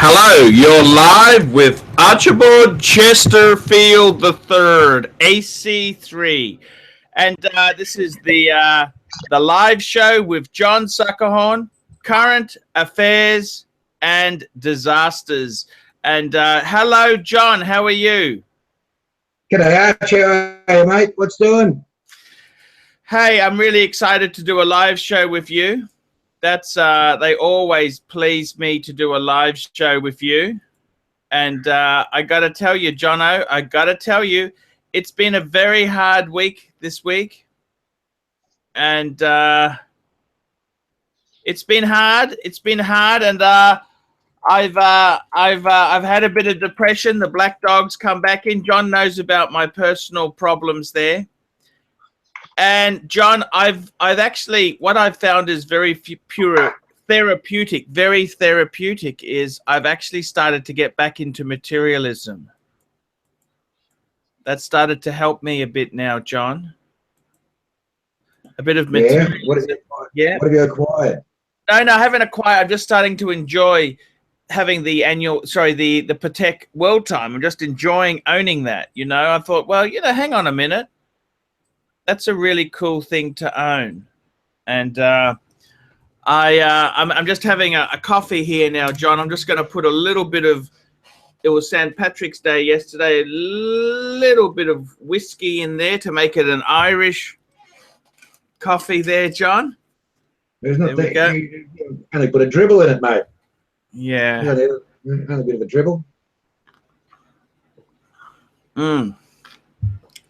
Hello, you're live with Archibald Chesterfield III, AC3. And this is the live show with John Suckahorn, current affairs and disasters. And hello, John, how are you? G'day, Archie. Hey, mate, what's doing? Hey, I'm really excited to do a live show with you. That's they always please me to do a live show with you. And I got to tell you, Jono, I got to tell you, it's been a very hard week this week. And it's been hard. It's been hard. And I've had a bit of depression. The black dogs come back in. John knows about my personal problems there. And John, I've actually, what I've found is very therapeutic is I've actually started to get back into materialism. That started to help me a bit now, John. A bit of materialism. Yeah. What have you acquired? No, I haven't acquired. I'm just starting to enjoy having the Patek World Time. I'm just enjoying owning that. You know, I thought, well, you know, hang on a minute. That's a really cool thing to own. And I'm just having a coffee here now, John. I'm just going to put a little bit of, it was St. Patrick's Day yesterday, a little bit of whiskey in there to make it an Irish coffee there, John. There's not there we go. You only put a dribble in it, mate. Yeah. Only a bit of a dribble.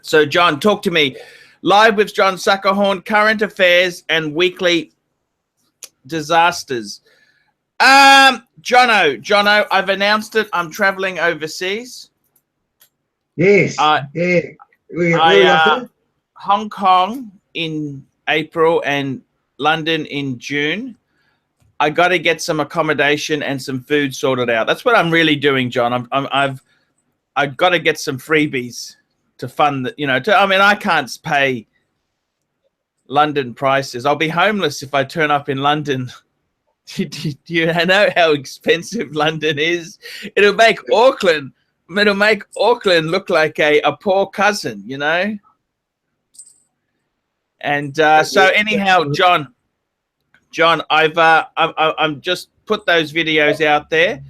So, John, talk to me. Live with John Suckahorn, current affairs and weekly disasters. Jono, I've announced it. I'm traveling overseas. Yes. Hong Kong in April and London in June. I got to get some accommodation and some food sorted out. That's what I'm really doing, John. I've got to get some freebies to fund that, you know. I mean, I can't pay London prices. I'll be homeless if I turn up in London. Do you know how expensive London is? It'll make Auckland look like a poor cousin, you know. And so anyhow, John, I'm just put those videos out there.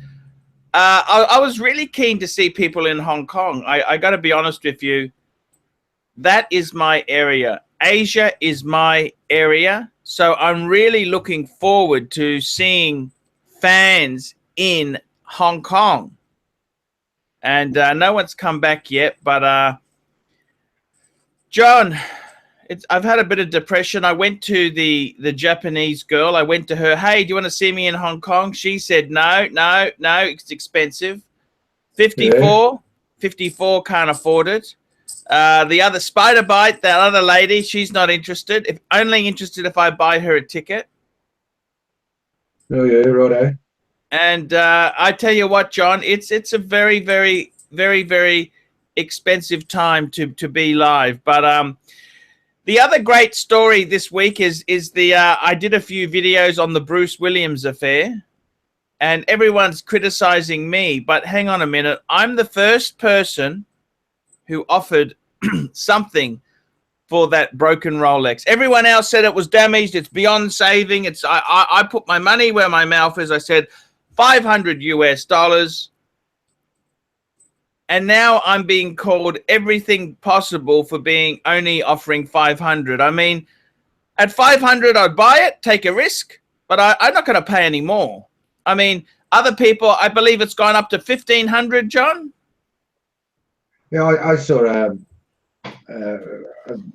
I was really keen to see people in Hong Kong. I got to be honest with you. That is my area. Asia is my area. So I'm really looking forward to seeing fans in Hong Kong. And no one's come back yet. But, John, I've had a bit of depression. I went to the Japanese girl. I went to her, hey, do you want to see me in Hong Kong? She said, no, it's expensive. 54, can't afford it. The other Spider Bite, that other lady, she's not interested. Only interested if I buy her a ticket. Oh, yeah, righto. And I tell you what, John, it's a very, very, very, very expensive time to be live. But the other great story this week is I did a few videos on the Bruce Williams affair, and everyone's criticizing me. But hang on a minute, I'm the first person who offered something for that broken Rolex. Everyone else said it was damaged. It's beyond saving. I put my money where my mouth is. I said $500 US. And now I'm being called everything possible for being only offering 500. I mean, at 500, I'd buy it, take a risk, but I'm not going to pay any more. I mean, other people, I believe it's gone up to 1,500, John. Yeah, I sort of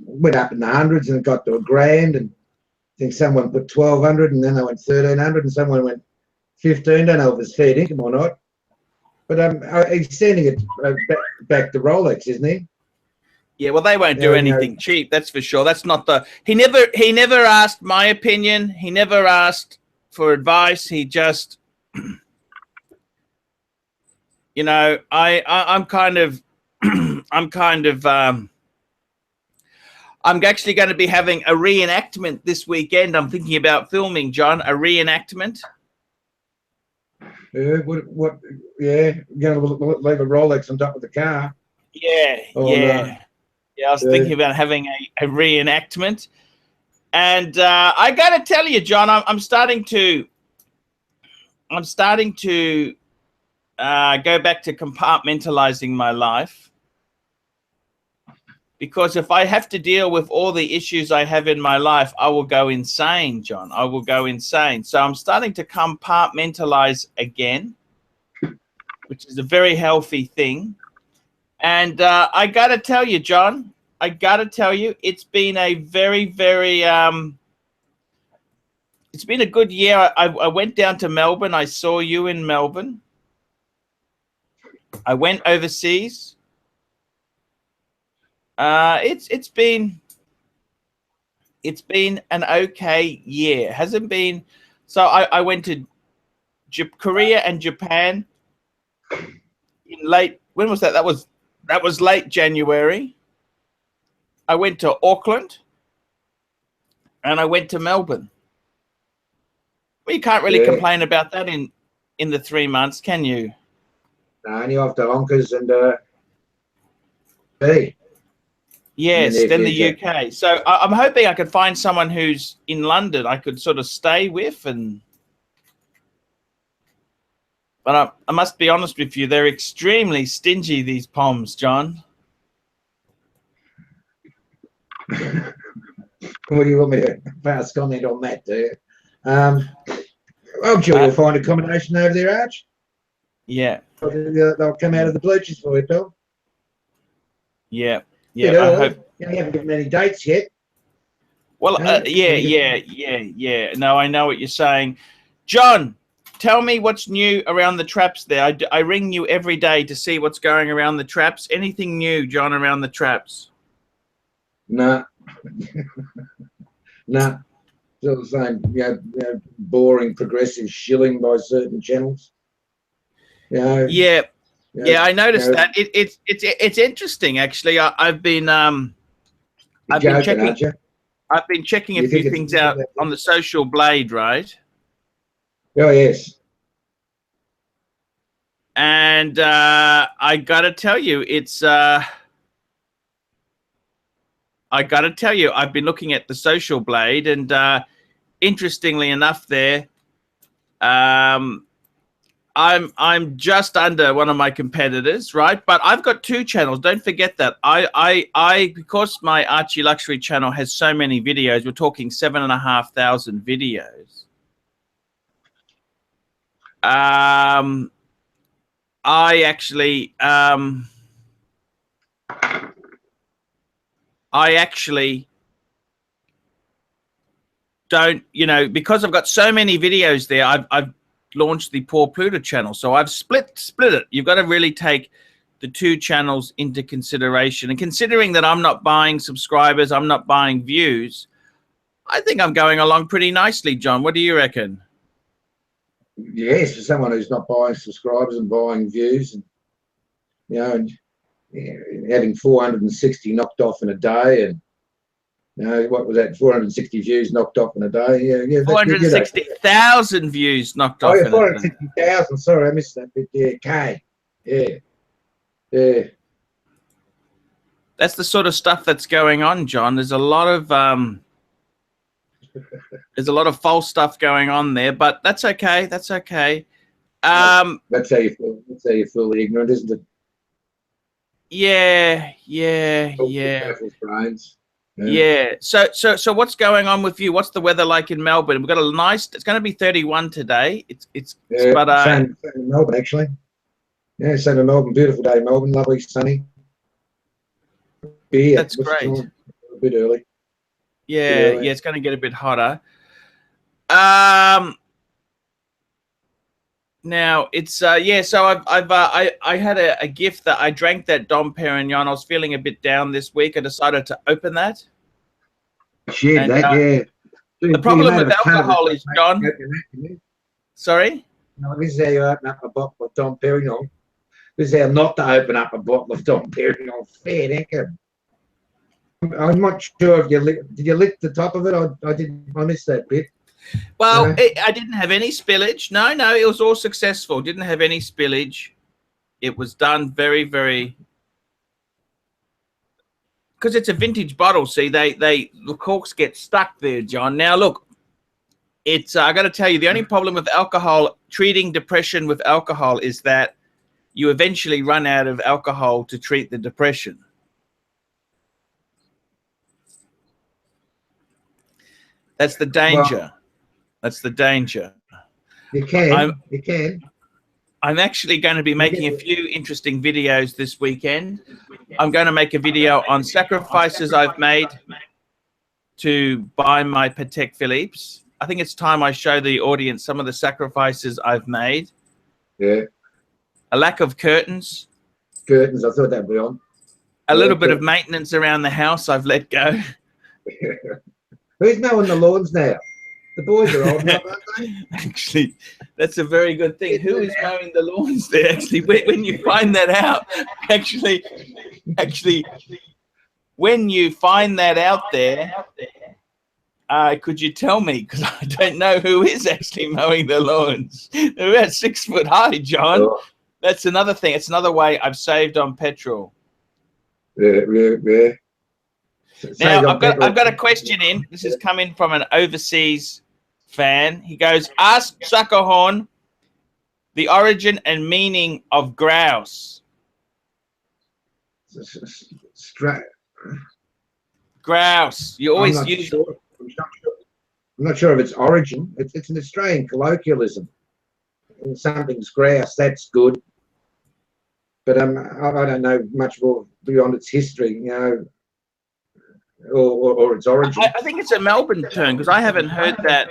went up in the hundreds and it got to $1,000, and I think someone put 1,200, and then they went 1,300, and someone went 15. Don't know if it was fair income or not. But he's sending it back to Rolex, isn't he? Yeah, well, they won't do anything cheap. That's for sure. That's not the. He never asked my opinion. He never asked for advice. He just, you know, I'm actually going to be having a reenactment this weekend. I'm thinking about filming, John, a reenactment. Yeah, what, yeah, you're going to leave a Rolex on top of the car. Yeah, Oh, yeah. no. Yeah, I was thinking about having a reenactment. And I got to tell you, John, I'm starting to go back to compartmentalizing my life, because if I have to deal with all the issues I have in my life, I will go insane, John. I will go insane. So I'm starting to compartmentalize again, which is a very healthy thing. And I got to tell you, John, I got to tell you, it's been a very, very, it's been a good year. I went down to Melbourne. I saw you in Melbourne. I went overseas. It's been an okay year. Hasn't been. So I went to Korea and Japan in late. When was that? That was late January. I went to Auckland and I went to Melbourne. Well, you can't really complain about that in the 3 months, can you? No, only off to Honkers and hey. Yes, then the UK. So I'm hoping I could find someone who's in London I could sort of stay with, but I must be honest with you, they're extremely stingy, these Poms, John. What do you want me to pass comment on that, do you? I'm sure you'll find accommodation over there, Arch. Yeah. They'll come out of the bleachers for you, Bill. Yeah. Yeah, I hope. You haven't given any dates yet. Well, yeah. No, I know what you're saying. John, tell me what's new around the traps there. I ring you every day to see what's going around the traps. Anything new, John, around the traps? No. No. Still the same, boring progressive shilling by certain channels. Yeah, I noticed that. It's interesting, actually. I've been checking. I've been checking a few things out on the Social Blade, right? Oh yes. And I gotta tell you, I've been looking at the Social Blade, and interestingly enough, there, I'm just under one of my competitors, right? But I've got 2 channels. Don't forget that. Because my ArchieLuxury channel has so many videos, we're talking 7,500 videos. I actually don't, because I've got so many videos there, I've launched the Poor Pluto channel. So I've split it. You've got to really take the 2 channels into consideration. And considering that I'm not buying subscribers, I'm not buying views, I think I'm going along pretty nicely, John. What do you reckon? Yes, for someone who's not buying subscribers and buying views, and having 460 knocked off in a day, and what was that? 460 views knocked off in a day. Yeah, 460,000 views knocked off. Oh, yeah, 460,000. Sorry, I missed that bit. Yeah, K. Yeah. That's the sort of stuff that's going on, John. There's a lot of false stuff going on there, but that's okay. That's okay. That's how you feel. That's how you feel ignorant, isn't it? Yeah. Yeah. So what's going on with you? What's the weather like in Melbourne? We've got a nice. It's going to be 31 today. Same in Melbourne, actually. Yeah, same in Melbourne. Beautiful day in Melbourne. Lovely, sunny. Yeah, that's great. A bit early. Yeah, it's going to get a bit hotter. Now it's So I had a gift that I drank, that Dom Perignon. I was feeling a bit down this week. I decided to open that. Shared that, yeah. The problem with alcohol is, John. Sorry. No, this is how you open up a bottle of Dom Perignon. This is how not to open up a bottle of Dom Perignon. Fair dinkum. I'm not sure if did you lick the top of it? I missed that bit. Well, No? I didn't have any spillage. No, it was all successful. Didn't have any spillage. It was done very, very, because it's a vintage bottle. See, the corks get stuck there, John. Now look, it's I got to tell you, the only problem with alcohol, treating depression with alcohol, is that you eventually run out of alcohol to treat the depression. That's the danger. Well, that's the danger. You can. You can. I'm actually going to be making a few interesting videos this weekend. I'm going to make a video on sacrifices I've made to buy my Patek Philippe's. I think it's time I show the audience some of the sacrifices I've made. Yeah. A lack of curtains. Curtains, I thought that'd be on. A little bit of maintenance around the house I've let go. Who's mowing the lawns now? The boys are old enough, aren't they? Actually, that's a very good thing. Who is mowing the lawns there? Actually, when you find that out, actually, when you find that out there, could you tell me? Because I don't know who is actually mowing the lawns. They're about 6 foot high, John. Oh. That's another thing. It's another way I've saved on petrol. Yeah. Now, I've got a question in. This is coming from an overseas fan. He goes, ask Suckahorn the origin and meaning of grouse. Grouse. You always use... Sure. I'm not sure of its origin. It's an Australian colloquialism. When something's grouse, that's good. But I don't know much more beyond its history, you know, or its origin. I think it's a Melbourne term, because I haven't heard that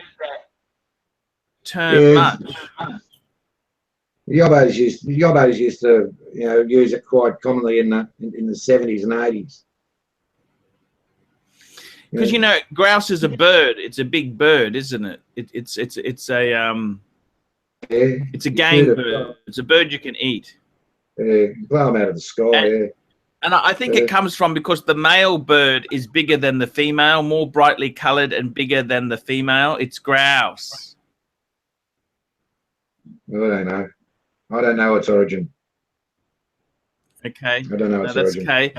term much. The Yobbos used to, you know, use it quite commonly in the 70s and 80s. Because you know, grouse is a bird. It's a big bird, isn't it? It's a game bird. It's a bird you can eat. Yeah, blow them out of the sky. And I think it comes from because the male bird is bigger than the female, more brightly coloured and bigger than the female. It's grouse. I don't know its origin. Okay. I don't know its origin. Okay.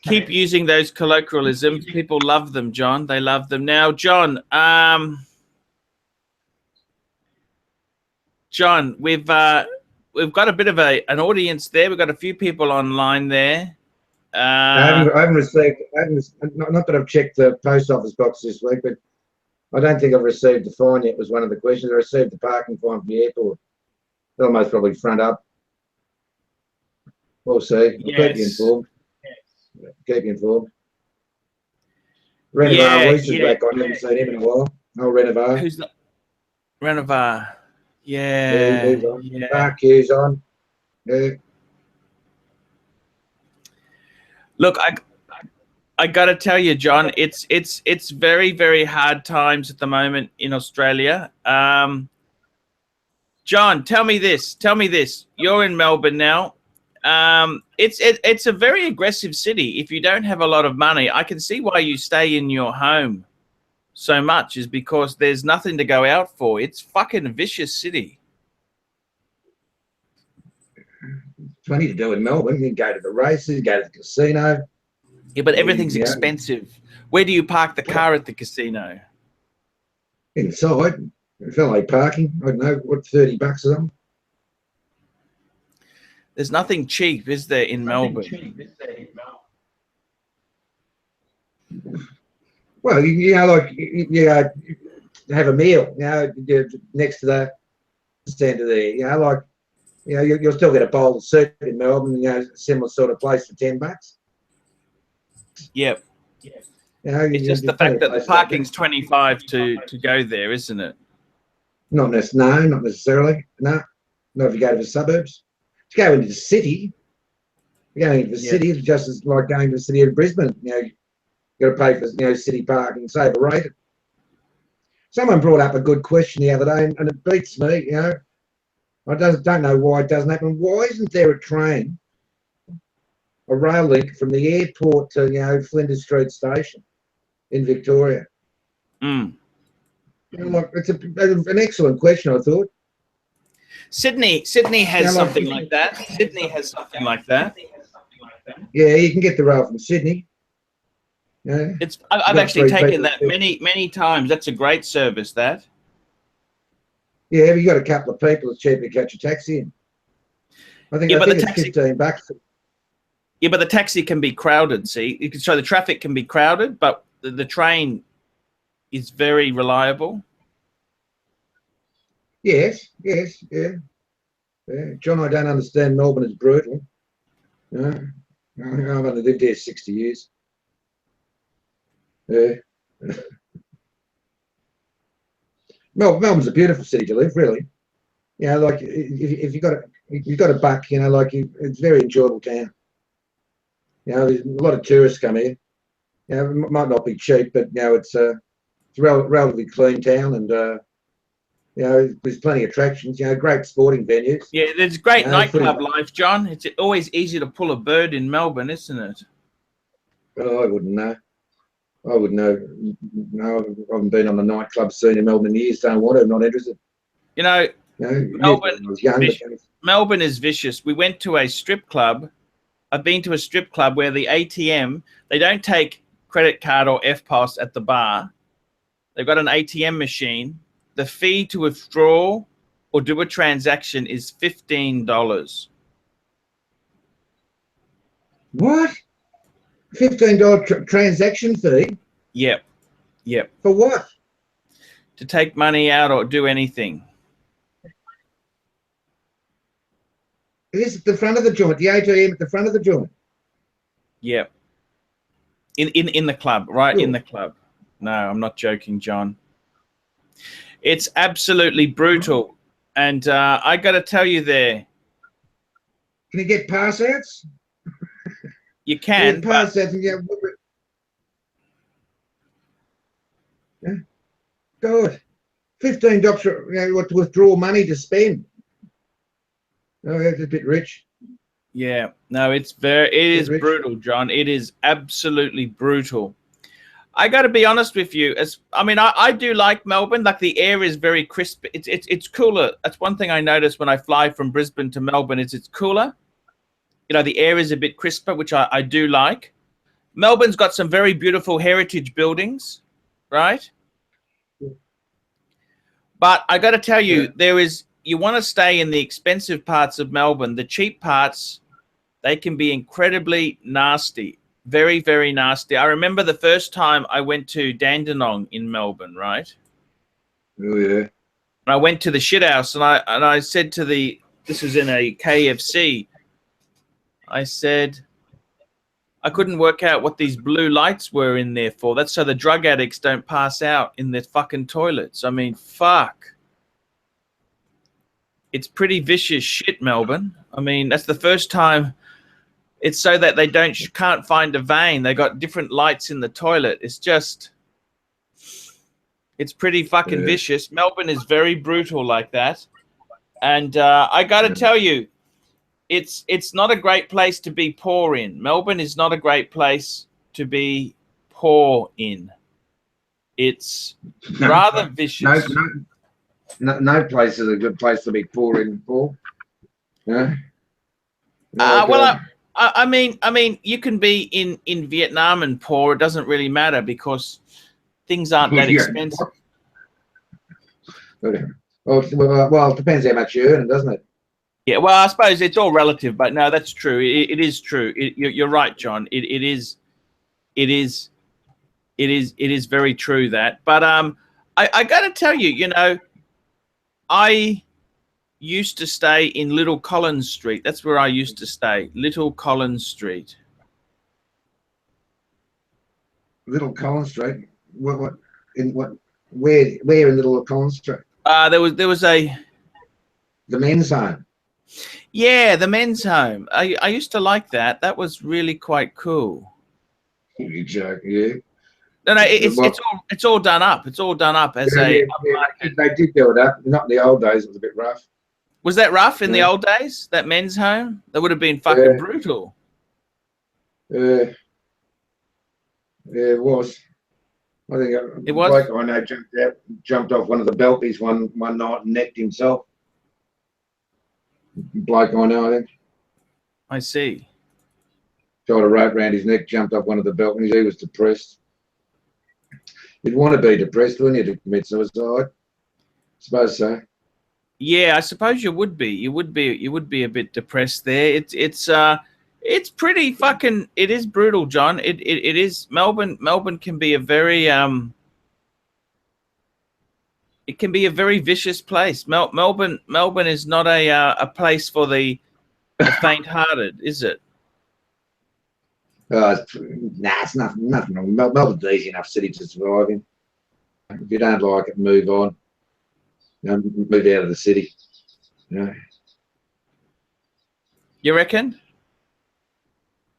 Keep using those colloquialisms. People love them, John. They love them. Now, John, we've got a bit of an audience there. We've got a few people online there. I haven't received, not that I've checked the post office box this week, but I don't think I've received the fine yet was one of the questions. I received the parking fine from the airport. They'll most probably front up. We'll see. I'll keep you informed. Keep you informed. Renovar Lisa's back on. I haven't seen him in a while. Oh, Renovar. Who's the Renovar? Yeah. ARCHIE'S on. Yeah. Look, I got to tell you, John, it's very, very hard times at the moment in Australia. John, tell me this. You're in Melbourne now. It's a very aggressive city. If you don't have a lot of money, I can see why you stay in your home so much, is because there's nothing to go out for. It's fucking a vicious city. Plenty to do in Melbourne. You can go to the races, go to the casino. Yeah, but everything's expensive. Where do you park the car at the casino? Inside. Valet parking. I don't know, what, $30 or something? There's nothing cheap, is there, in Melbourne? Well, you know, like you have a meal, you know, next to the standard there. You know, like, you know, you'll still get a bowl of soup in Melbourne. You know, similar sort of place for $10. Yep. You know, it's just the fact that the parking's $25 to go there, isn't it? Not necessarily. No, not if you go to the suburbs. To go into the city, going into the city is just as like going to the city of Brisbane. You know, you got to pay for, you know, city parking. It's overrated. Someone brought up a good question the other day, and it beats me. You know, I don't know why it doesn't happen. Why isn't there a train, a rail link from the airport to, you know, Flinders Street Station in Victoria? Like, it's an excellent question, I thought. Sydney has something like that. Sydney has something like that. Yeah, you can get the rail from Sydney. Yeah. I've actually taken that many times. That's a great service, that. Yeah, if you got a couple of people, it's cheaper to catch a taxi in. I think it's $15. Yeah, but the taxi can be crowded. See, so the traffic can be crowded, but the train is very reliable. Yes, yeah. John, I don't understand Melbourne is brutal. I've only lived here 60 years. Yeah. Melbourne's a beautiful city to live, really. You know, like if you've got a buck, you know, like it's a very enjoyable town. You know, there's a lot of tourists come here. You know, it might not be cheap, but you know, it's a relatively clean town, and you know, there's plenty of attractions. You know, great sporting venues. Yeah, there's great nightclub life, John. It's always easy to pull a bird in Melbourne, isn't it? Oh, I wouldn't know. I would know. No, I haven't been on the nightclub scene in Melbourne in years. Don't want to. I'm not interested. You know, Melbourne is vicious. We went to a strip club. I've been to a strip club where the ATM, they don't take credit card or FPOS at the bar. They've got an ATM machine. The fee to withdraw or do a transaction is $15. What? $15 transaction fee? Yep. For what? To take money out or do anything. This is the front of the joint, the ATM at the front of the joint. Yep. In the club, right? Cool. In the club. No, I'm not joking, John. It's absolutely brutal. And I got to tell you there. Can you get pass outs? You can. Pass outs and yeah. God. $15 you know, to withdraw money to spend. Oh, that's a bit rich. Yeah, no, it is brutal, John. It is absolutely brutal. I got to be honest with you. I do like Melbourne. Like, the air is very crisp. It's cooler. That's one thing I notice when I fly from Brisbane to Melbourne. It's cooler. You know, the air is a bit crisper, which I do like. Melbourne's got some very beautiful heritage buildings, right? But I got to tell you, you want to stay in the expensive parts of Melbourne. The cheap parts, they can be incredibly nasty. Very, very nasty. I remember the first time I went to Dandenong in Melbourne, right? Oh, yeah. And I went to the shit house, and I said to this was in a KFC. I said, I couldn't work out what these blue lights were in there for. That's so the drug addicts don't pass out in their fucking toilets. I mean, fuck. It's pretty vicious shit, Melbourne. I mean, that's the first time. It's so that they can't find a vein. They got different lights in the toilet. It's pretty fucking vicious. Melbourne is very brutal like that. And I got to tell you, it's not a great place to be poor in. Melbourne is not a great place to be poor in. It's rather vicious. No place is a good place to be poor in, Paul. Yeah. Well, I mean, you can be in Vietnam and poor. It doesn't really matter because things aren't that expensive. Well, it depends how much you earn, doesn't it? Yeah. Well, I suppose it's all relative, but no, that's true. It is true. You're right, John. It is very true that. But I got to tell you, you know, I used to stay in Little Collins Street. That's where I used to stay. Little Collins Street. Little Collins Street. Where in Little Collins Street? There was the men's home. Yeah, the men's home. I used to like that. That was really quite cool. You joke, yeah. No, it's all done up. It's all done up as they did build up. Not in the old days. It was a bit rough. Was that rough in the old days? That men's home? That would have been fucking brutal. Yeah, it was. I think It a was? bloke I know jumped off one of the balconies one night and necked himself. Bloke I know, I think. I see. Tied a rope around his neck, jumped off one of the balconies. He was depressed. You'd want to be depressed, wouldn't you, to commit suicide? I suppose so. Yeah, I suppose you would be. You would be a bit depressed there. It's pretty fucking. It is brutal, John. It is. Melbourne can be a very It can be a very vicious place. Melbourne is not a place for the faint-hearted, is it? Nah, it's nothing wrong. Melbourne's an easy enough city to survive in. If you don't like it, move on. You know, move out of the city. You know. You reckon?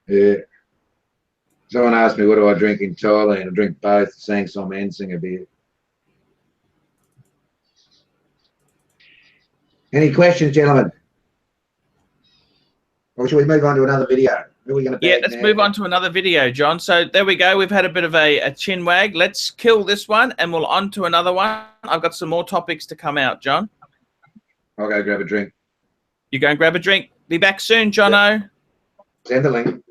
Yeah. Someone asked me, what do I drink in Thailand? I drink both, sang some and sing a beer. Any questions, gentlemen? Or should we move on to another video? Who are we going to Yeah, let's move on to another video, John. So there we go. We've had a bit of a chin wag. Let's kill this one and we'll on to another one. I've got some more topics to come out, John. I'll go grab a drink. You go and grab a drink. Be back soon, Jono. Send the link.